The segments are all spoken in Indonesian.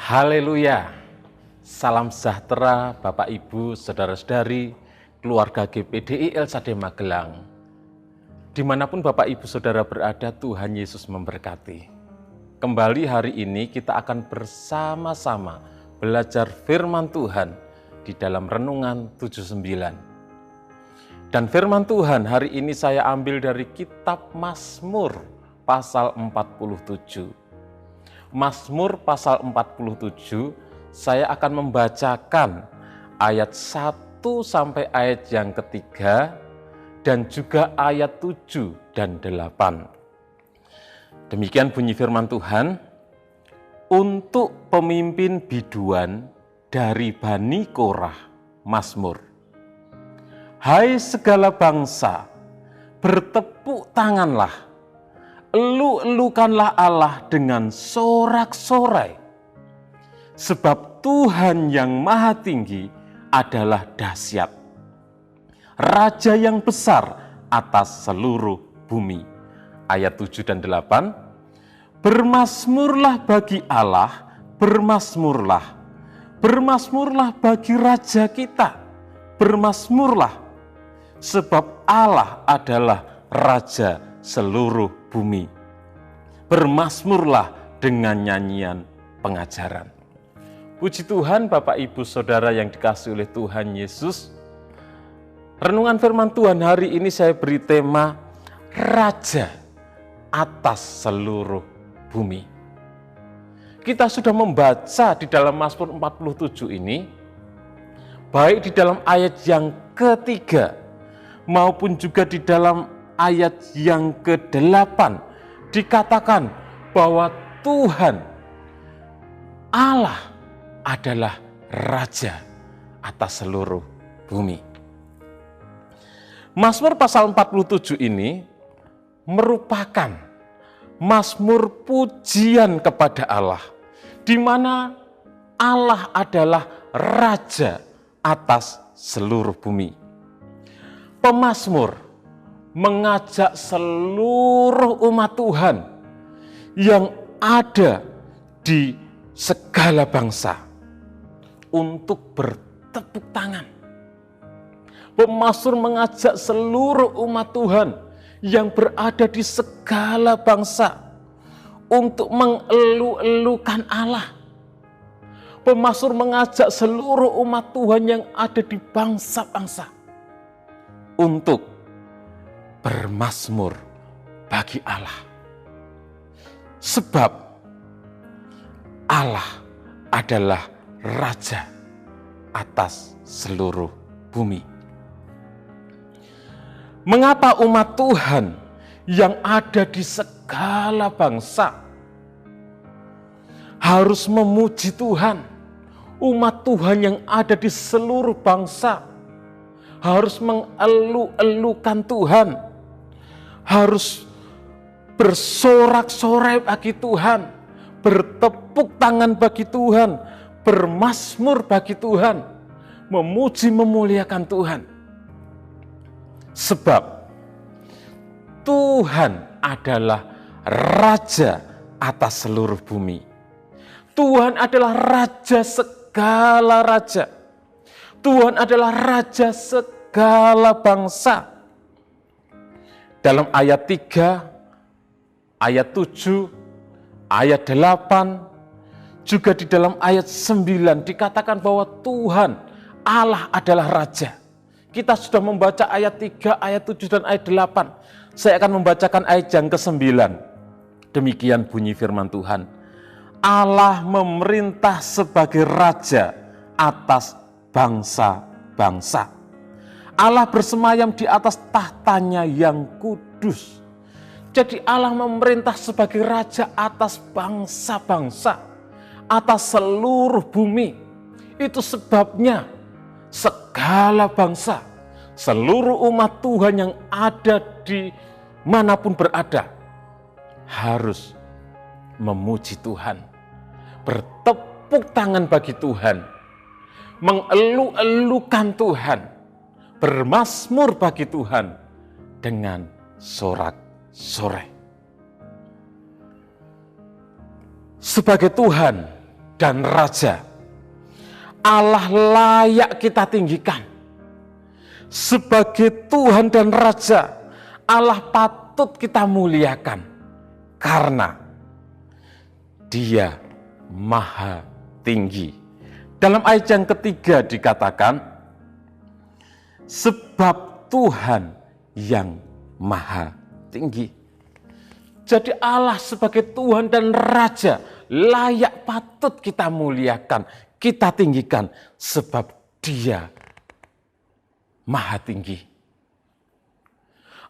Haleluya, salam sejahtera Bapak Ibu, Saudara-saudari, keluarga GPDI Elsade Magelang. Dimanapun Bapak Ibu Saudara berada, Tuhan Yesus memberkati. Kembali hari ini kita akan bersama-sama belajar firman Tuhan di dalam Renungan 79. Dan firman Tuhan hari ini saya ambil dari kitab Mazmur pasal 47. Mazmur pasal 47, saya akan membacakan ayat 1 sampai ayat yang ketiga dan juga ayat 7 dan 8. Demikian bunyi firman Tuhan. Untuk pemimpin biduan dari Bani Korah, Mazmur. Hai segala bangsa, bertepuk tanganlah. Elu-elukanlah Allah dengan sorak-sorai. Sebab Tuhan yang Maha Tinggi adalah dahsyat. Raja yang besar atas seluruh bumi. Ayat 7 dan 8. Bermazmurlah bagi Allah, bermazmurlah. Bermazmurlah bagi Raja kita, bermazmurlah. Sebab Allah adalah Raja seluruh bumi. Bermazmurlah dengan nyanyian pengajaran. Puji Tuhan Bapak Ibu Saudara yang dikasihi oleh Tuhan Yesus. Renungan firman Tuhan hari ini saya beri tema Raja atas seluruh bumi. Kita sudah membaca di dalam Mazmur 47 ini, baik di dalam ayat yang ketiga maupun juga di dalam ayat yang ke-8 dikatakan bahwa Tuhan Allah adalah Raja atas seluruh bumi. Mazmur pasal 47 ini merupakan mazmur pujian kepada Allah, di mana Allah adalah Raja atas seluruh bumi. Pemazmur mengajak seluruh umat Tuhan yang ada di segala bangsa untuk bertepuk tangan. Pemazmur mengajak seluruh umat Tuhan yang berada di segala bangsa untuk mengelu-elukan Allah. Pemazmur mengajak seluruh umat Tuhan yang ada di bangsa-bangsa untuk bermazmur bagi Allah. Sebab Allah adalah Raja atas seluruh bumi. Mengapa umat Tuhan yang ada di segala bangsa harus memuji Tuhan? Umat Tuhan yang ada di seluruh bangsa harus mengelu-elukan Tuhan, harus bersorak-sorai bagi Tuhan, bertepuk tangan bagi Tuhan, bermazmur bagi Tuhan, memuji memuliakan Tuhan. Sebab Tuhan adalah Raja atas seluruh bumi. Tuhan adalah Raja segala raja. Tuhan adalah Raja segala bangsa. Dalam ayat 3, ayat 7, ayat 8, juga di dalam ayat 9 dikatakan bahwa Tuhan Allah adalah Raja. Kita sudah membaca ayat 3, ayat 7, dan ayat 8. Saya akan membacakan ayat yang ke-9. Demikian bunyi firman Tuhan. Allah memerintah sebagai Raja atas bangsa-bangsa. Allah bersemayam di atas tahtanya yang kudus. Jadi Allah memerintah sebagai Raja atas bangsa-bangsa, atas seluruh bumi. Itu sebabnya segala bangsa, seluruh umat Tuhan yang ada di manapun berada harus memuji Tuhan, bertepuk tangan bagi Tuhan, mengelu-elukan Tuhan, bermazmur bagi Tuhan dengan sorak-sorai. Sebagai Tuhan dan Raja. Allah layak kita tinggikan. Sebagai Tuhan dan Raja, Allah patut kita muliakan. Karena Dia Maha Tinggi. Dalam ayat yang ketiga dikatakan, sebab Tuhan yang Maha Tinggi. Jadi Allah sebagai Tuhan dan Raja layak patut kita muliakan, kita tinggikan, sebab Dia Maha Tinggi.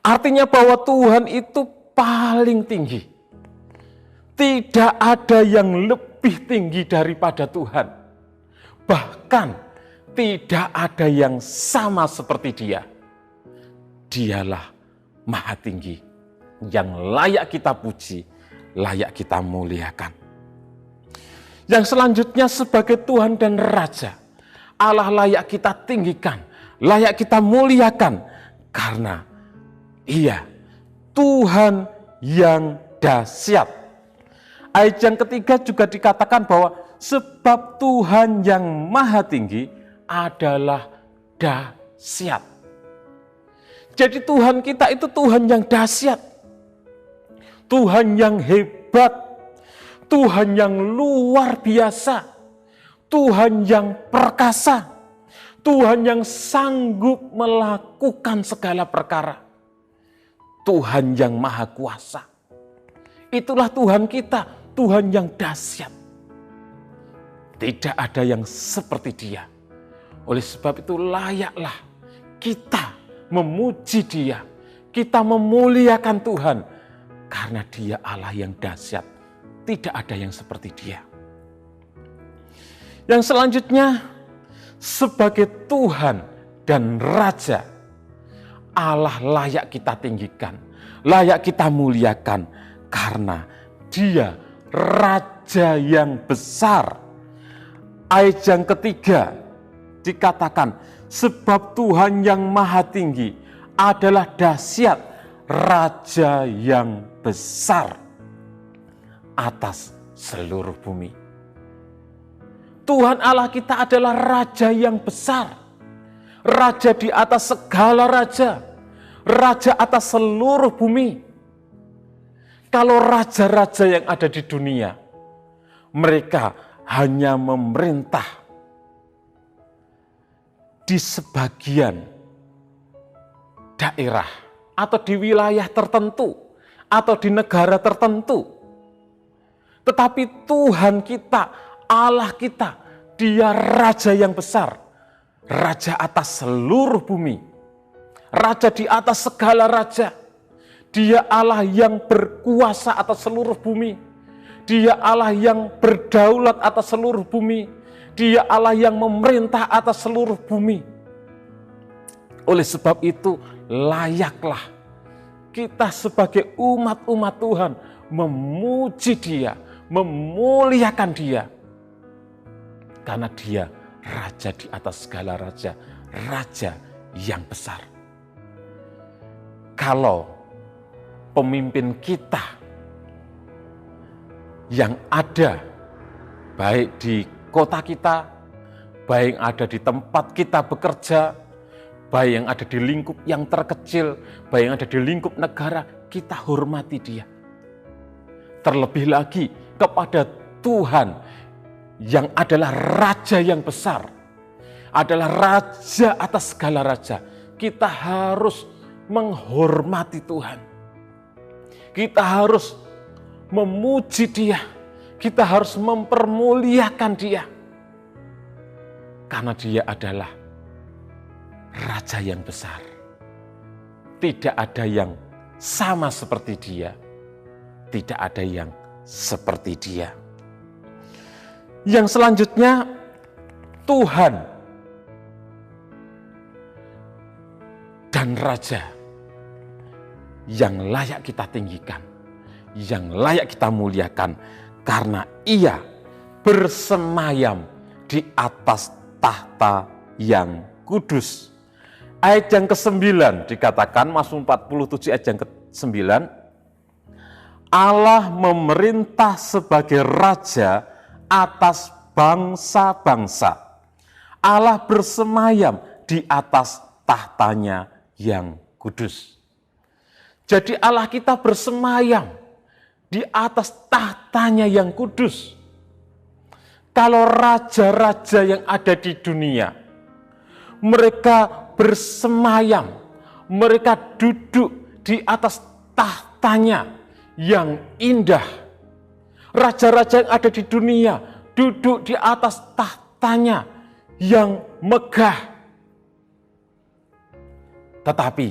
Artinya bahwa Tuhan itu paling tinggi. Tidak ada yang lebih tinggi daripada Tuhan. Bahkan tidak ada yang sama seperti Dia. Dialah Maha Tinggi, yang layak kita puji, layak kita muliakan. Yang selanjutnya sebagai Tuhan dan Raja, Allah layak kita tinggikan, layak kita muliakan, karena Ia Tuhan yang dahsyat. Ayat yang ketiga juga dikatakan bahwa sebab Tuhan yang Maha Tinggi adalah dahsyat. Jadi Tuhan kita itu Tuhan yang dahsyat, Tuhan yang hebat, Tuhan yang luar biasa, Tuhan yang perkasa, Tuhan yang sanggup melakukan segala perkara, Tuhan yang maha kuasa. Itulah Tuhan kita, Tuhan yang dahsyat. Tidak ada yang seperti Dia. Oleh sebab itu layaklah kita memuji Dia, kita memuliakan Tuhan, karena Dia Allah yang dahsyat. Tidak ada yang seperti Dia. Yang selanjutnya, sebagai Tuhan dan Raja, Allah layak kita tinggikan, layak kita muliakan, karena Dia Raja yang besar. Ayat yang ketiga dikatakan, sebab Tuhan yang Maha Tinggi adalah dahsyat, Raja yang besar atas seluruh bumi. Tuhan Allah kita adalah Raja yang besar, Raja di atas segala raja, Raja atas seluruh bumi. Kalau raja-raja yang ada di dunia, mereka hanya memerintah di sebagian daerah atau di wilayah tertentu atau di negara tertentu. Tetapi Tuhan kita, Allah kita, Dia Raja yang besar, Raja atas seluruh bumi, Raja di atas segala raja. Dia Allah yang berkuasa atas seluruh bumi. Dia Allah yang berdaulat atas seluruh bumi. Dia Allah yang memerintah atas seluruh bumi. Oleh sebab itu, layaklah kita sebagai umat-umat Tuhan memuji Dia, memuliakan Dia. Karena Dia Raja di atas segala raja, Raja yang besar. Kalau pemimpin kita yang ada baik di kota kita, baik yang ada di tempat kita bekerja, baik yang ada di lingkup yang terkecil, baik yang ada di lingkup negara, kita hormati Dia. Terlebih lagi kepada Tuhan yang adalah Raja yang besar, adalah Raja atas segala raja. Kita harus menghormati Tuhan. Kita harus memuji Dia. Kita harus mempermuliakan Dia. Karena Dia adalah Raja yang besar. Tidak ada yang sama seperti Dia. Tidak ada yang seperti Dia. Yang selanjutnya, Tuhan dan Raja yang layak kita tinggikan, yang layak kita muliakan, karena Ia bersemayam di atas tahta yang kudus. Ayat yang ke-9 dikatakan, Mazmur 47 ayat yang ke-9, Allah memerintah sebagai Raja atas bangsa-bangsa. Allah bersemayam di atas tahtanya yang kudus. Jadi Allah kita bersemayam di atas tahtanya yang kudus. Kalau raja-raja yang ada di dunia, mereka bersemayam, mereka duduk di atas tahtanya yang indah. Raja-raja yang ada di dunia duduk di atas tahtanya yang megah. Tetapi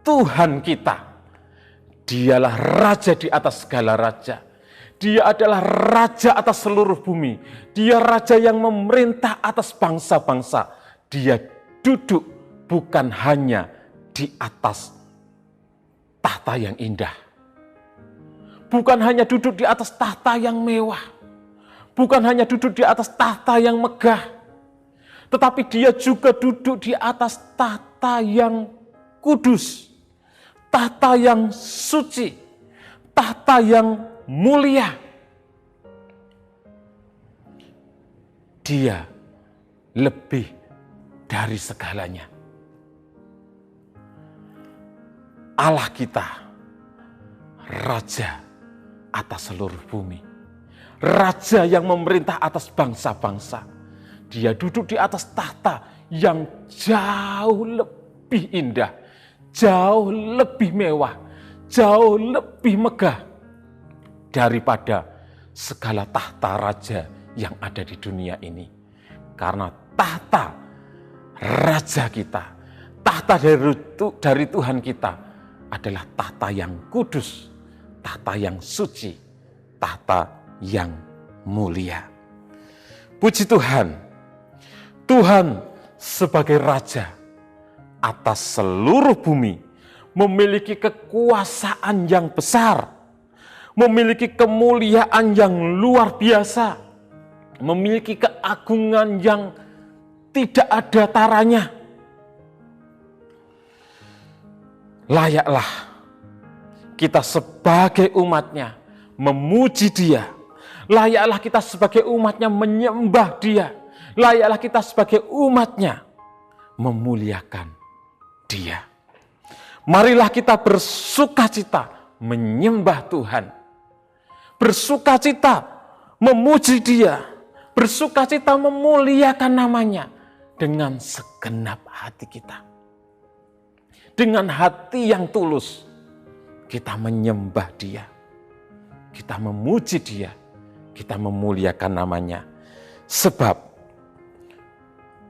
Tuhan kita, dialah raja di atas segala raja. Dia adalah raja atas seluruh bumi. Dia raja yang memerintah atas bangsa-bangsa. Dia duduk bukan hanya di atas tahta yang indah. Bukan hanya duduk di atas tahta yang mewah. Bukan hanya duduk di atas tahta yang megah. Tetapi dia juga duduk di atas tahta yang kudus. Tahta yang suci. Tahta yang mulia. Dia lebih dari segalanya. Allah kita, raja atas seluruh bumi. Raja yang memerintah atas bangsa-bangsa. Dia duduk di atas tahta yang jauh lebih indah, jauh lebih mewah, jauh lebih megah daripada segala tahta raja yang ada di dunia ini. Karena tahta raja kita, tahta dari Tuhan kita adalah tahta yang kudus, tahta yang suci, tahta yang mulia. Puji Tuhan, Tuhan sebagai raja atas seluruh bumi memiliki kekuasaan yang besar, memiliki kemuliaan yang luar biasa, memiliki keagungan yang tidak ada taranya. Layaklah kita sebagai umatnya memuji Dia. Layaklah kita sebagai umatnya menyembah Dia. Layaklah kita sebagai umatnya memuliakan Dia. Marilah kita bersukacita menyembah Tuhan. Bersukacita memuji Dia. Bersukacita memuliakan namanya dengan segenap hati kita. Dengan hati yang tulus kita menyembah Dia. Kita memuji Dia. Kita memuliakan namanya. Sebab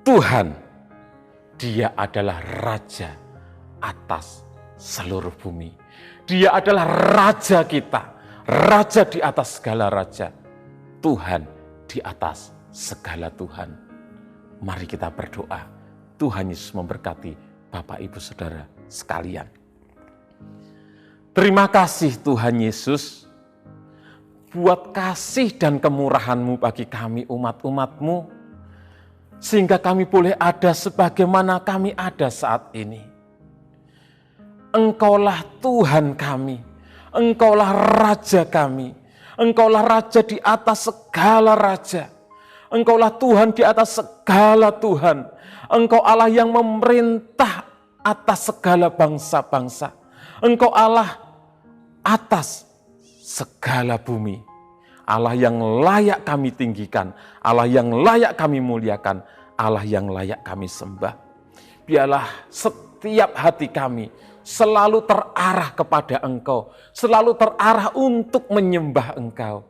Tuhan, Dia adalah Raja atas seluruh bumi. Dia adalah Raja kita. Raja di atas segala raja. Tuhan di atas segala Tuhan. Mari kita berdoa. Tuhan Yesus memberkati Bapak Ibu Saudara sekalian. Terima kasih Tuhan Yesus buat kasih dan kemurahan-Mu bagi kami umat-umat-Mu, sehingga kami boleh ada sebagaimana kami ada saat ini. Engkaulah Tuhan kami, Engkaulah Raja kami, Engkaulah Raja di atas segala raja, Engkaulah Tuhan di atas segala Tuhan, Engkau Allah yang memerintah atas segala bangsa-bangsa, Engkau Allah atas segala bumi. Allah yang layak kami tinggikan, Allah yang layak kami muliakan, Allah yang layak kami sembah. Biarlah setiap hati kami selalu terarah kepada Engkau, selalu terarah untuk menyembah Engkau,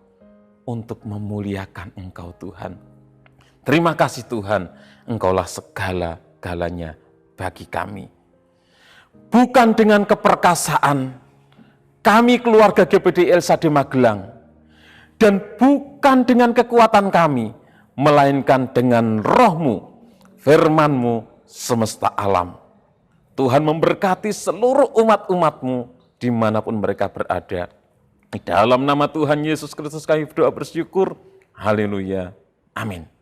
untuk memuliakan Engkau Tuhan. Terima kasih Tuhan, Engkaulah segala-galanya bagi kami. Bukan dengan keperkasaan kami keluarga GPDI LSAD Magelang, dan bukan dengan kekuatan kami, melainkan dengan roh-Mu, firman-Mu semesta alam. Tuhan memberkati seluruh umat-umat-Mu dimanapun mereka berada. Di dalam nama Tuhan Yesus Kristus kami berdoa bersyukur. Haleluya. Amin.